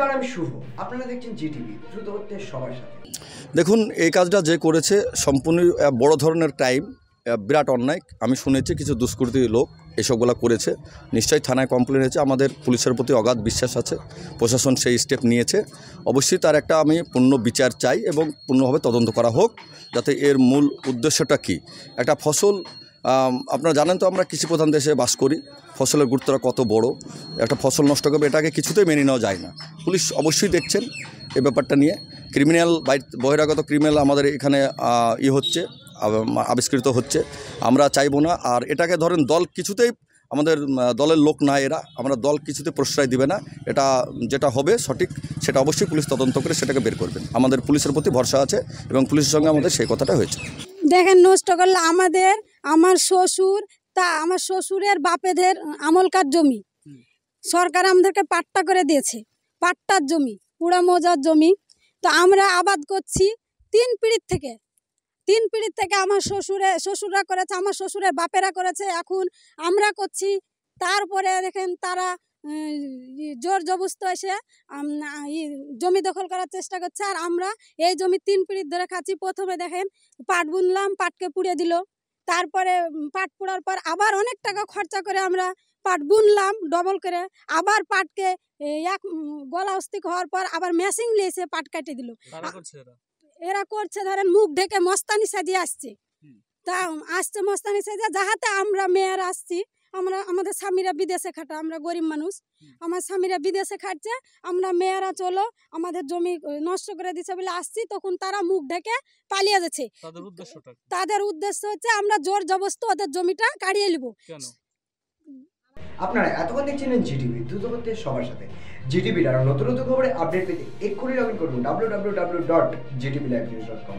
নমস্কার, আমি শুভ। আপনারা দেখছেন জিটিভি, দ্রুত হচ্ছে সবার সাথে। দেখুন, এই কাজটা যে করেছে সম্পূর্ণ বড় ধরনের ক্রাইম, বিরাট অন্যায়। আমি শুনেছি কিছু দুষ্কৃতী লোক এসবগুলো করেছে। নিশ্চয়ই থানায় কমপ্লেন হয়েছে। আমাদের পুলিশের প্রতি অগাধ বিশ্বাস আছে, প্রশাসন সেই স্টেপ নিয়েছে। অবশ্যই তার একটা আমি পূর্ণ বিচার চাই এবং পূর্ণভাবে তদন্ত করা হোক, যাতে এর মূল উদ্দেশ্যটা কী। একটা ফসল, আপনারা জানেন তো আমরা কৃষিপ্রধান দেশে বাস করি, ফসলের গুরুত্বটা কত বড়। একটা ফসল নষ্ট করবে, এটাকে কিছুতেই মেনে নেওয়া যায় না। পুলিশ অবশ্যই দেখছেন এই ব্যাপারটা নিয়ে। ক্রিমিনাল বহিরাগত ক্রিমিনাল আমাদের এখানে হচ্ছে, আবিষ্কৃত হচ্ছে। আমরা চাইবো না। আর এটাকে ধরেন দল কিছুতেই, আমাদের দলের লোক না এরা, আমরা দল কিছুতে প্রশ্রয় দিবে না। এটা যেটা হবে সঠিক, সেটা অবশ্যই পুলিশ তদন্ত করে সেটাকে বের করবেন। আমাদের পুলিশের প্রতি ভরসা আছে এবং পুলিশের সঙ্গে আমাদের সেই কথাটা হয়েছে। দেখেন, নষ্ট করলে আমার শ্বশুর, আমার শ্বশুরের বাপেদের আমলকার জমি সরকার আমাদেরকে পাট্টা করে দিয়েছে। পাট্টার জমি, পুরা মৌজার জমি। তো আমরা আবাদ করছি তিন পিঁড়ির থেকে আমার শ্বশুররা করেছে, আমার শ্বশুরের বাপেরা করেছে, এখন আমরা করছি। তারপরে দেখেন তারা জোর জবস্ত এসে জমি দখল করার চেষ্টা করছে। আর আমরা এই জমি 3 পিঁড়ি ধরে খাচ্ছি। প্রথমে দেখেন পাট বুনলাম, পাটকে পুড়ে দিল। তারপরে পাট পোড়ার পর আবার অনেক টাকা খরচা করে আমরা পাট বুনলাম ডবল করে। আবার পাটকে এক গলা অস্তিক হওয়ার পর আবার মেশিন নিয়ে এসে পাট কাটে দিল। এরা করছে ধরেন মুখ ঢেকে মস্তানি সাজিয়ে আসছে। তা আসছে মস্তানি সাজিয়ে, যাহাতে আমরা মেয়েরা আসছি, আমাদের স্বামীরা বিদেশে খাটা, আমরা গরিব মানুষ, আমার স্বামীরা বিদেশে খাটছে, আমরা মেয়েরা চলো আমাদের জমি নষ্ট করে দিচ্ছে বলে আসছি। তখন তারা মুখ ঢেকে পালিয়ে যাচ্ছে। তাদের উদ্দেশ্য হচ্ছে আমরা জোর জবরদস্তি ওদের জমিটা কাড়িয়ে নিব। আপনারা এতক্ষণ দেখছিলেন জিটিভি, দ্রুত হচ্ছে সবার সাথে। জিটিভির আরো নতুন নতুন খবরে আপডেট পেতে এক্ষুনি লগ ইন করুন www.gtblivenews.com।